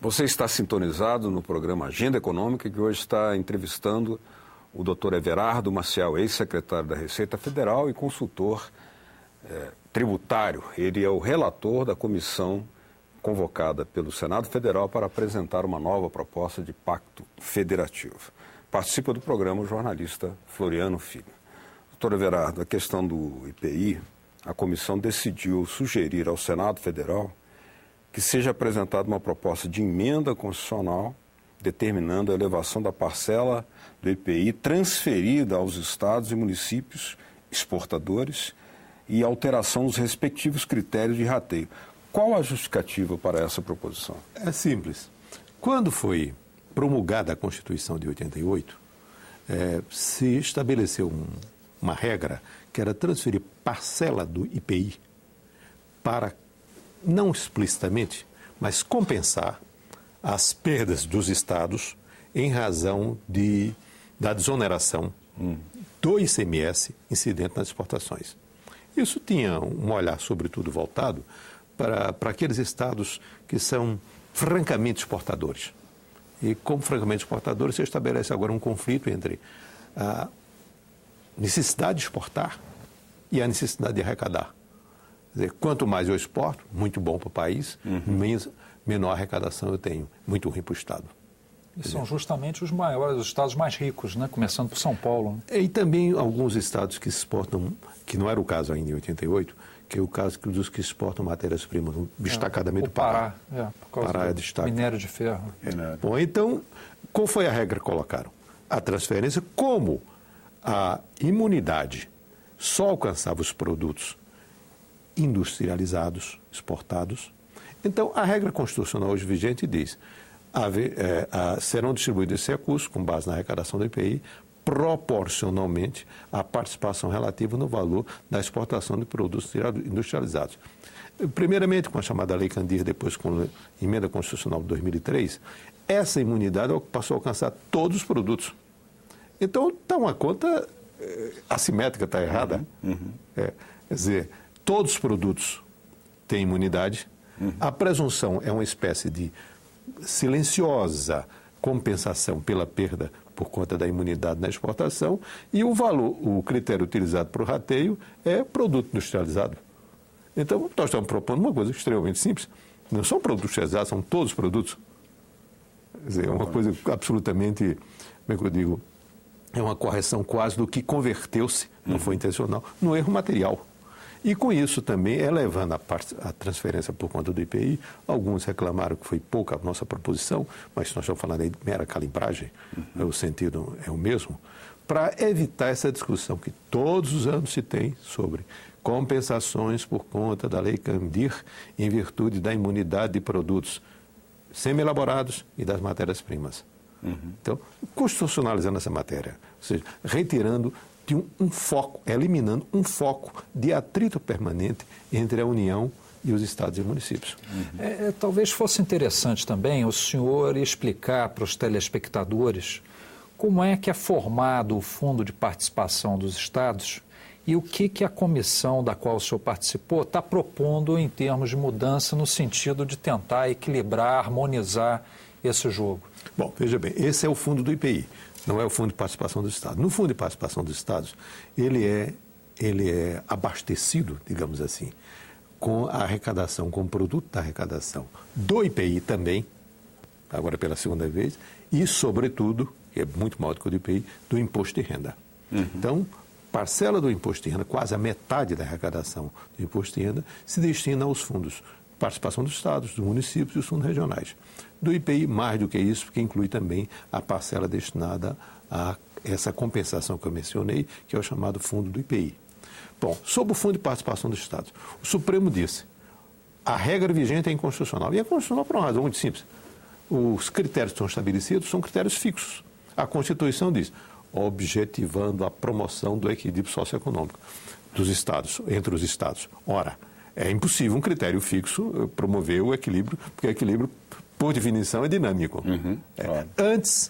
Você está sintonizado no programa Agenda Econômica, que hoje está entrevistando o Dr. Everardo Maciel, ex-secretário da Receita Federal e consultor tributário. Ele é o relator da comissão convocada pelo Senado Federal para apresentar uma nova proposta de pacto federativo. Participa do programa o jornalista Floriano Filho. Dr. Everardo, a questão do IPI, a comissão decidiu sugerir ao Senado Federal que seja apresentada uma proposta de emenda constitucional determinando a elevação da parcela do IPI transferida aos estados e municípios exportadores e alteração dos respectivos critérios de rateio. Qual a justificativa para essa proposição? É simples. Quando foi promulgada a Constituição de 88, se estabeleceu uma regra que era transferir parcela do IPI para, não explicitamente, mas compensar as perdas dos estados em razão da desoneração do ICMS incidente nas exportações. Isso tinha um olhar, sobretudo, voltado para aqueles estados que são francamente exportadores. E, como francamente exportadores, se estabelece agora um conflito entre a necessidade de exportar e a necessidade de arrecadar. Quer dizer, quanto mais eu exporto, muito bom para o país, menor arrecadação eu tenho, muito ruim para o Estado. E são justamente os maiores, os estados mais ricos, né? Começando por São Paulo. Né? E também alguns estados que exportam, que não era o caso ainda em 88, que é o caso dos que exportam matérias-primas, destacadamente o Pará. Por causa Pará do minério de ferro. Bom, então, qual foi a regra que colocaram? A transferência, como a imunidade só alcançava os produtos industrializados, exportados. Então, a regra constitucional hoje vigente diz: serão distribuídos esses recursos, com base na arrecadação do IPI, proporcionalmente à participação relativa no valor da exportação de produtos industrializados. Primeiramente, com a chamada Lei Candir, depois com a Emenda Constitucional de 2003, essa imunidade passou a alcançar todos os produtos. Então, está uma conta assimétrica, está errada. Quer dizer, todos os produtos têm imunidade. A presunção é uma espécie de silenciosa compensação pela perda por conta da imunidade na exportação, e o critério utilizado para o rateio é produto industrializado. Então, nós estamos propondo uma coisa extremamente simples. Não são produtos industrializados, são todos os produtos. Quer dizer, é uma coisa absolutamente, como é que eu digo, é uma correção quase do que converteu-se, não foi intencional, no erro material. E com isso também, elevando a transferência por conta do IPI, alguns reclamaram que foi pouca a nossa proposição, mas nós estamos falando aí de mera calibragem, o sentido é o mesmo, para evitar essa discussão que todos os anos se tem sobre compensações por conta da Lei Candir em virtude da imunidade de produtos semi-elaborados e das matérias-primas. Então, constitucionalizando essa matéria, ou seja, retirando de um foco, eliminando um foco de atrito permanente entre a União e os estados e municípios. Talvez fosse interessante também o senhor explicar para os telespectadores como é que é formado o Fundo de Participação dos Estados e o que a comissão da qual o senhor participou está propondo em termos de mudança no sentido de tentar equilibrar, harmonizar esse jogo. Bom, veja bem, esse é o fundo do IPI. Não é o Fundo de Participação dos Estados. No Fundo de Participação dos Estados, ele é abastecido, digamos assim, com a arrecadação, com o produto da arrecadação do IPI também, agora pela segunda vez, e, sobretudo, que é muito maior do que o do IPI, do imposto de renda. Então, parcela do imposto de renda, quase a metade da arrecadação do imposto de renda, se destina aos fundos de participação dos estados, dos municípios e dos fundos regionais. Do IPI, mais do que isso, porque inclui também a parcela destinada a essa compensação que eu mencionei, que é o chamado fundo do IPI. Bom, sobre o Fundo de Participação dos Estados, o Supremo disse: a regra vigente é inconstitucional. E é inconstitucional por uma razão muito simples. Os critérios que são estabelecidos são critérios fixos. A Constituição diz: objetivando a promoção do equilíbrio socioeconômico dos Estados, entre os Estados. Ora, é impossível um critério fixo promover o equilíbrio, porque o equilíbrio, por definição, é dinâmico. Claro. Antes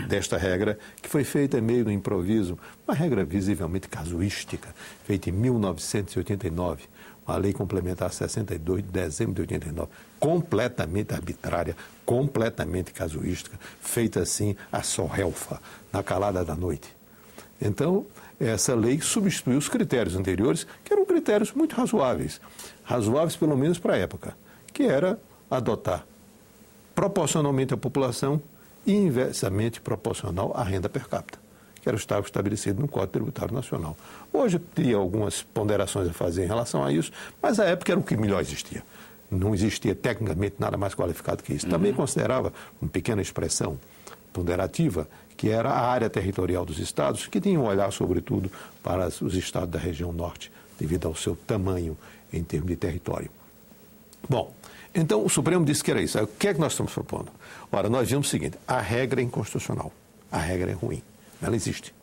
desta regra, que foi feita meio no improviso, uma regra visivelmente casuística, feita em 1989, a Lei Complementar 62 de dezembro de 89, completamente arbitrária, completamente casuística, feita assim a sorrelfa, na calada da noite. Então, essa lei substituiu os critérios anteriores, que eram critérios muito razoáveis pelo menos para a época, que era adotar proporcionalmente à população e inversamente proporcional à renda per capita, que era o estava estabelecido no Código Tributário Nacional. Hoje teria algumas ponderações a fazer em relação a isso, mas à época era o que melhor existia. Não existia tecnicamente nada mais qualificado que isso. Também considerava uma pequena expressão ponderativa, que era a área territorial dos estados, que tinha um olhar, sobretudo, para os estados da região norte, devido ao seu tamanho em termos de território. Bom, então o Supremo disse que era isso. Aí, o que é que nós estamos propondo? Ora, nós vimos o seguinte: a regra é inconstitucional, a regra é ruim, ela existe.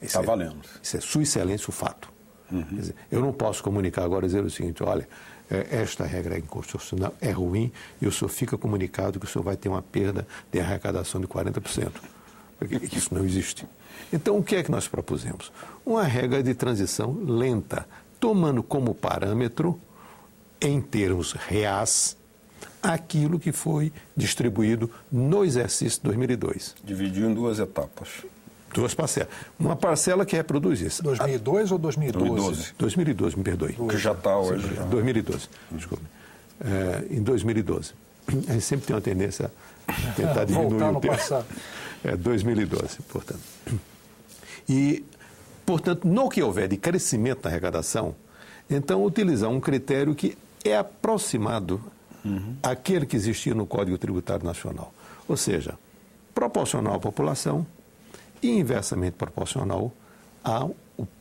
Está valendo. Isso é sua excelência o fato. Quer dizer, eu não posso comunicar agora e dizer o seguinte: olha, esta regra é inconstitucional, é ruim, e o senhor fica comunicado que o senhor vai ter uma perda de arrecadação de 40%. Porque isso não existe. Então, o que é que nós propusemos? Uma regra de transição lenta, tomando como parâmetro, em termos reais, aquilo que foi distribuído no exercício de 2002. Dividiu em duas etapas. Duas parcelas. Uma parcela que reproduz isso. 2002 ou 2012? 2012, me perdoe. Que já está hoje. 2012, desculpe. Em 2012. A gente sempre tem uma tendência a tentar diminuir voltar no o tempo. passado. 2012, portanto. E, portanto, no que houver de crescimento da arrecadação, então utilizar um critério que é aproximado àquele que existia no Código Tributário Nacional. Ou seja, proporcional à população e inversamente proporcional ao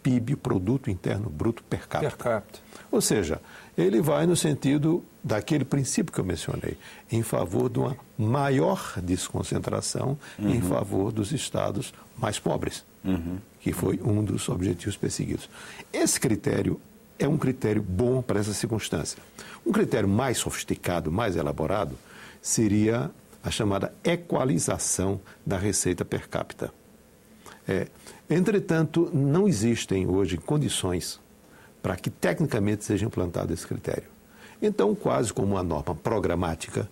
PIB, Produto Interno Bruto per capita. Per capita. Ou seja, ele vai no sentido daquele princípio que eu mencionei, em favor de uma maior desconcentração em favor dos estados mais pobres, que foi um dos objetivos perseguidos. Esse critério é um critério bom para essa circunstância. Um critério mais sofisticado, mais elaborado, seria a chamada equalização da receita per capita. Entretanto, não existem hoje condições para que tecnicamente seja implantado esse critério. Então, quase como uma norma programática,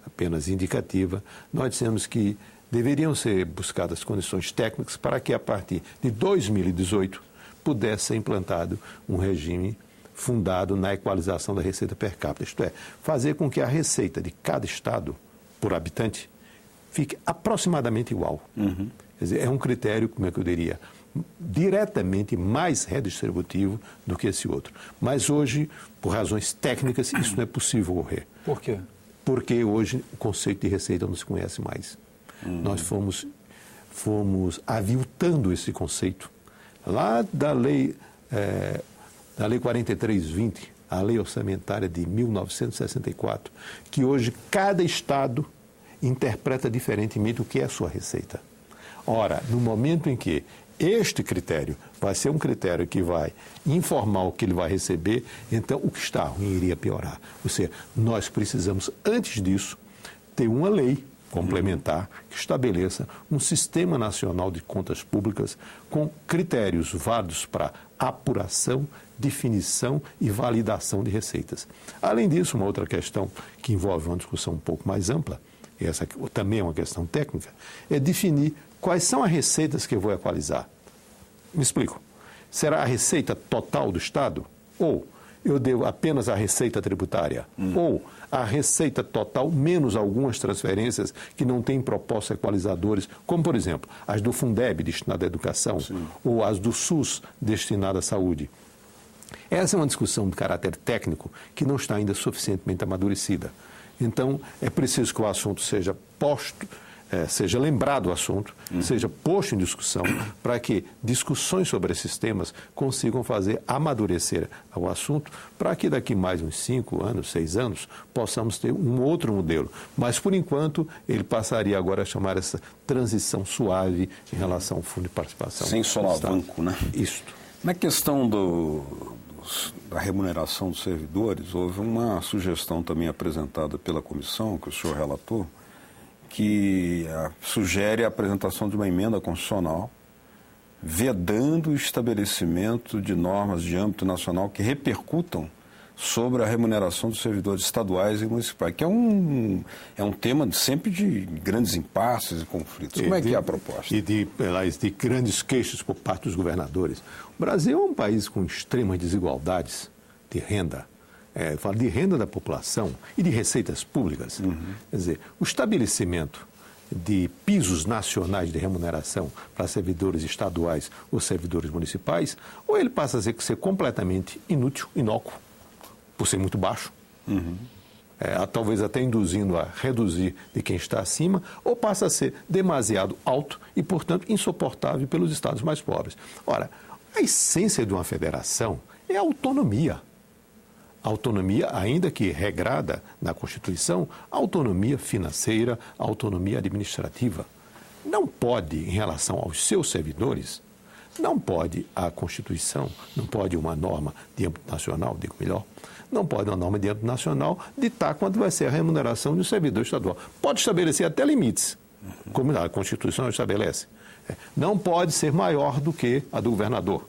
apenas indicativa, nós dissemos que deveriam ser buscadas condições técnicas para que, a partir de 2018, pudesse ser implantado um regime fundado na equalização da receita per capita, isto é, fazer com que a receita de cada estado, por habitante, fique aproximadamente igual. Quer dizer, é um critério, como é que eu diria, diretamente mais redistributivo do que esse outro. Mas hoje, por razões técnicas, isso não é possível ocorrer. Por quê? Porque hoje o conceito de receita não se conhece mais. Nós fomos aviltando esse conceito. Lá da lei 4320, a lei orçamentária de 1964, que hoje cada estado interpreta diferentemente o que é a sua receita. Ora, no momento em que este critério vai ser um critério que vai informar o que ele vai receber, então o que está ruim iria piorar. Ou seja, nós precisamos, antes disso, ter uma lei complementar que estabeleça um sistema nacional de contas públicas com critérios válidos para apuração, definição e validação de receitas. Além disso, uma outra questão que envolve uma discussão um pouco mais ampla, e essa também é uma questão técnica, é definir quais são as receitas que eu vou equalizar. Me explico. Será a receita total do Estado? Ou eu devo apenas a receita tributária? Ou a receita total menos algumas transferências que não têm propósitos equalizadores, como, por exemplo, as do Fundeb, destinado à educação, ou as do SUS, destinado à saúde? Essa é uma discussão de caráter técnico que não está ainda suficientemente amadurecida. Então, é preciso que o assunto seja posto, seja lembrado o assunto, seja posto em discussão, para que discussões sobre esses temas consigam fazer amadurecer o assunto, para que daqui mais uns 5 anos, 6 anos, possamos ter um outro modelo. Mas, por enquanto, ele passaria agora a chamar essa transição suave em relação ao fundo de participação. Sem solavanco, né? Isto. Na questão da remuneração dos servidores, houve uma sugestão também apresentada pela comissão, que o senhor relatou, que sugere a apresentação de uma emenda constitucional vedando o estabelecimento de normas de âmbito nacional que repercutam sobre a remuneração dos servidores estaduais e municipais, que é um tema sempre de grandes impasses e conflitos. Como é que é a proposta? E de grandes queixas por parte dos governadores. O Brasil é um país com extremas desigualdades de renda. Fala de renda da população e de receitas públicas. Quer dizer, o estabelecimento de pisos nacionais de remuneração para servidores estaduais ou servidores municipais, ou ele passa a ser completamente inútil, inócuo, por ser muito baixo, talvez até induzindo a reduzir de quem está acima, ou passa a ser demasiado alto e, portanto, insuportável pelos estados mais pobres. Ora, a essência de uma federação é a autonomia. A autonomia, ainda que regrada na Constituição, a autonomia financeira, a autonomia administrativa. Não pode, em relação aos seus servidores, não pode a Constituição, não pode uma norma de âmbito nacional, digo melhor, não pode uma norma de âmbito nacional ditar quanto vai ser a remuneração de um servidor estadual. Pode estabelecer até limites, como a Constituição estabelece. Não pode ser maior do que a do governador.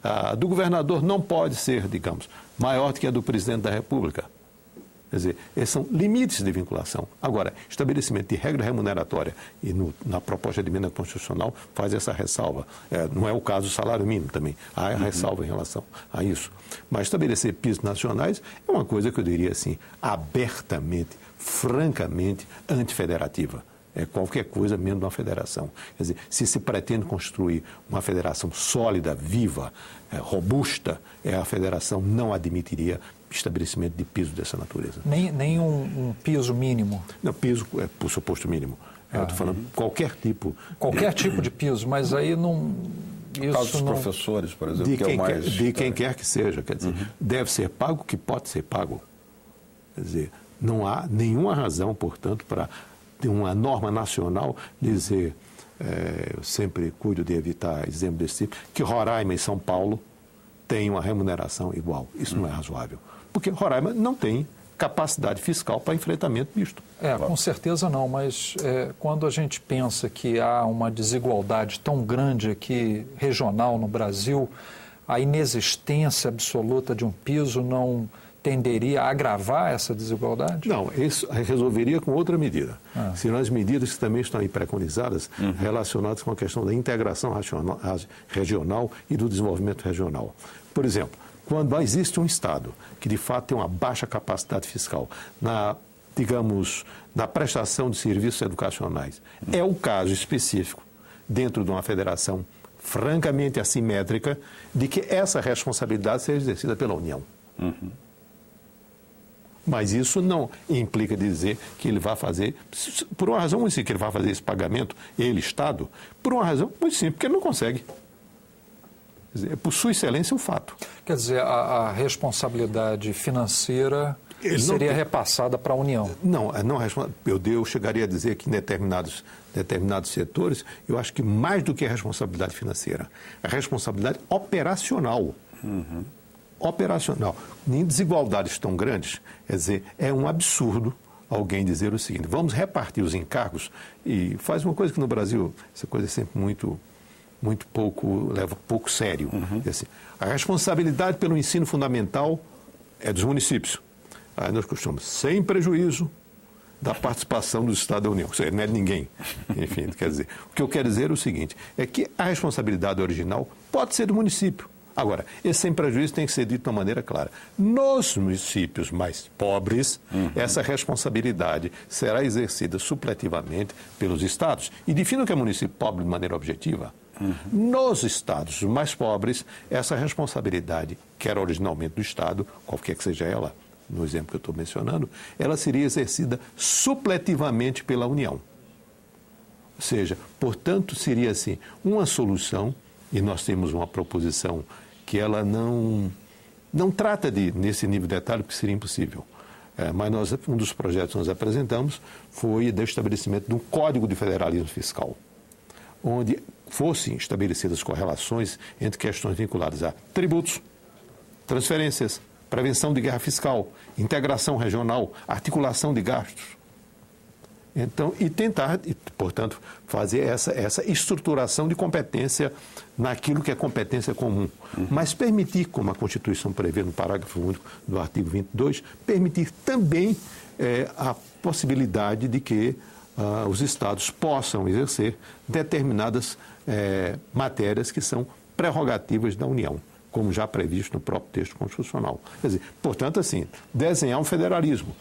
A do governador não pode ser, digamos, maior do que a do presidente da República. Quer dizer, esses são limites de vinculação. Agora, estabelecimento de regra remuneratória, e na proposta de emenda constitucional faz essa ressalva. Não é o caso do salário mínimo também. Há ressalva em relação a isso. Mas estabelecer pisos nacionais é uma coisa que eu diria assim, abertamente, francamente antifederativa. É qualquer coisa menos uma federação. Quer dizer, se pretende construir uma federação sólida, viva, robusta, a federação não admitiria estabelecimento de piso dessa natureza. Nem um piso mínimo? Não, piso é por suposto mínimo. Eu estou falando qualquer tipo. Qualquer tipo de piso, mas aí não... No caso dos professores, por exemplo, de quem quer que seja. Quer dizer, deve ser pago o que pode ser pago. Quer dizer, não há nenhuma razão, portanto, para uma norma nacional dizer, eu sempre cuido de evitar exemplo desse tipo, que Roraima e São Paulo têm uma remuneração igual. Isso não é razoável. Porque Roraima não tem capacidade fiscal para enfrentamento disto. Com certeza não, mas quando a gente pensa que há uma desigualdade tão grande aqui, regional no Brasil, a inexistência absoluta de um piso não tenderia a agravar essa desigualdade? Não, isso resolveria com outra medida. Seriam as medidas que também estão aí preconizadas, relacionadas com a questão da integração regional e do desenvolvimento regional. Por exemplo, quando existe um Estado que de fato tem uma baixa capacidade fiscal na prestação de serviços educacionais, é o caso específico, dentro de uma federação francamente assimétrica, de que essa responsabilidade seja exercida pela União. Mas isso não implica dizer que ele vai fazer, por uma razão muito simples, que ele vai fazer esse pagamento, ele, Estado, por uma razão muito simples, porque ele não consegue. Quer dizer, é por sua excelência o fato. Quer dizer, a responsabilidade financeira seria repassada para a União? Não, eu chegaria a dizer que em determinados setores, eu acho que mais do que a responsabilidade financeira, a responsabilidade operacional. Operacional. Em desigualdades tão grandes, quer dizer, é um absurdo alguém dizer o seguinte, vamos repartir os encargos, e faz uma coisa que no Brasil, essa coisa é sempre muito pouco, leva pouco sério. Assim, a responsabilidade pelo ensino fundamental é dos municípios. Aí nós costumamos, sem prejuízo da participação do Estado da União, ou seja, não é de ninguém. Enfim, quer dizer, o que eu quero dizer é o seguinte, é que a responsabilidade original pode ser do município. Agora, esse sem prejuízo tem que ser dito de uma maneira clara. Nos municípios mais pobres, essa responsabilidade será exercida supletivamente pelos estados. E defino que é município pobre de maneira objetiva. Nos estados mais pobres, essa responsabilidade, que era originalmente do Estado, qualquer que seja ela, no exemplo que eu estou mencionando, ela seria exercida supletivamente pela União. Ou seja, portanto, seria assim, uma solução, e nós temos uma proposição que ela não trata nesse nível de detalhe, porque seria impossível. Mas um dos projetos que nós apresentamos foi o estabelecimento de um Código de Federalismo Fiscal, onde fossem estabelecidas correlações entre questões vinculadas a tributos, transferências, prevenção de guerra fiscal, integração regional, articulação de gastos. Então, e tentar, portanto, fazer essa estruturação de competência naquilo que é competência comum. Mas permitir, como a Constituição prevê no parágrafo único do artigo 22, permitir também a possibilidade de que os Estados possam exercer determinadas matérias que são prerrogativas da União, como já previsto no próprio texto constitucional. Quer dizer, portanto, assim, desenhar um federalismo.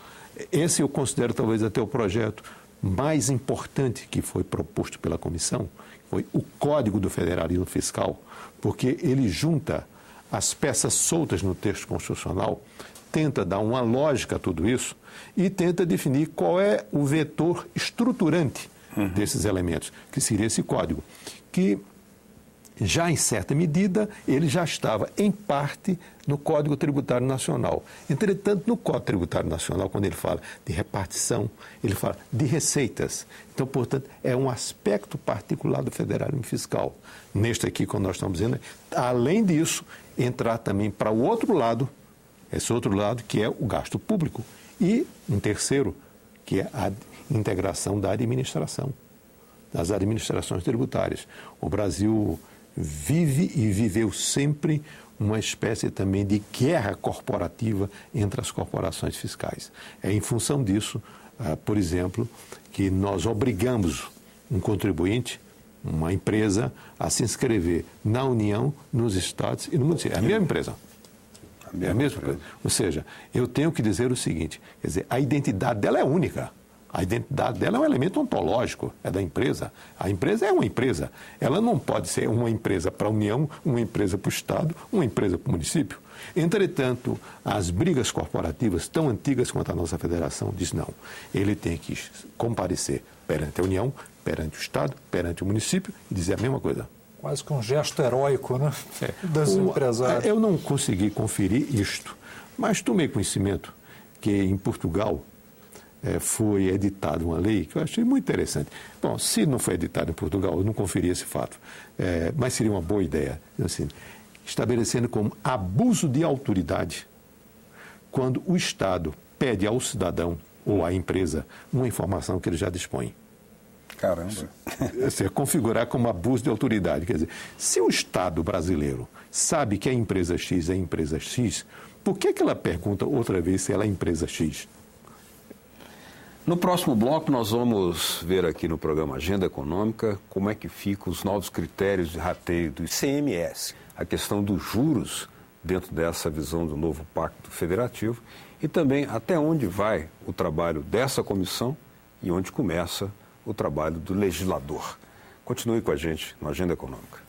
Esse eu considero talvez até o projeto mais importante que foi proposto pela comissão, foi o Código do Federalismo Fiscal, porque ele junta as peças soltas no texto constitucional, tenta dar uma lógica a tudo isso e tenta definir qual é o vetor estruturante desses elementos, que seria esse código, que já em certa medida ele já estava em parte no Código Tributário Nacional. Entretanto, no Código Tributário Nacional, quando ele fala de repartição, ele fala de receitas. Então, portanto, é um aspecto particular do federalismo fiscal. Neste aqui, quando nós estamos dizendo, além disso, entrar também para o outro lado, esse outro lado que é o gasto público. E um terceiro, que é a integração da administração, das administrações tributárias. O Brasil vive e viveu sempre uma espécie também de guerra corporativa entre as corporações fiscais. É em função disso, por exemplo, que nós obrigamos um contribuinte, uma empresa, a se inscrever na União, nos estados e no município. É a mesma empresa. É a mesma coisa. Ou seja, eu tenho que dizer o seguinte, quer dizer, a identidade dela é única. A identidade dela é um elemento ontológico, é da empresa. A empresa é uma empresa. Ela não pode ser uma empresa para a União, uma empresa para o Estado, uma empresa para o município. Entretanto, as brigas corporativas, tão antigas quanto a nossa federação, diz não. Ele tem que comparecer perante a União, perante o Estado, perante o município e dizer a mesma coisa. Quase que um gesto heróico, né? Das empresárias. Eu não consegui conferir isto, mas tomei conhecimento que em Portugal foi editada uma lei que eu achei muito interessante. Bom, se não foi editada em Portugal, eu não conferi esse fato, mas seria uma boa ideia, assim, estabelecendo como abuso de autoridade quando o Estado pede ao cidadão ou à empresa uma informação que ele já dispõe. Caramba! Você configurar como abuso de autoridade. Quer dizer, se o Estado brasileiro sabe que a empresa X é a empresa X, por que ela pergunta outra vez se ela é a empresa X? No próximo bloco, nós vamos ver aqui no programa Agenda Econômica como é que ficam os novos critérios de rateio do ICMS, a questão dos juros dentro dessa visão do novo Pacto Federativo e também até onde vai o trabalho dessa comissão e onde começa o trabalho do legislador. Continue com a gente no Agenda Econômica.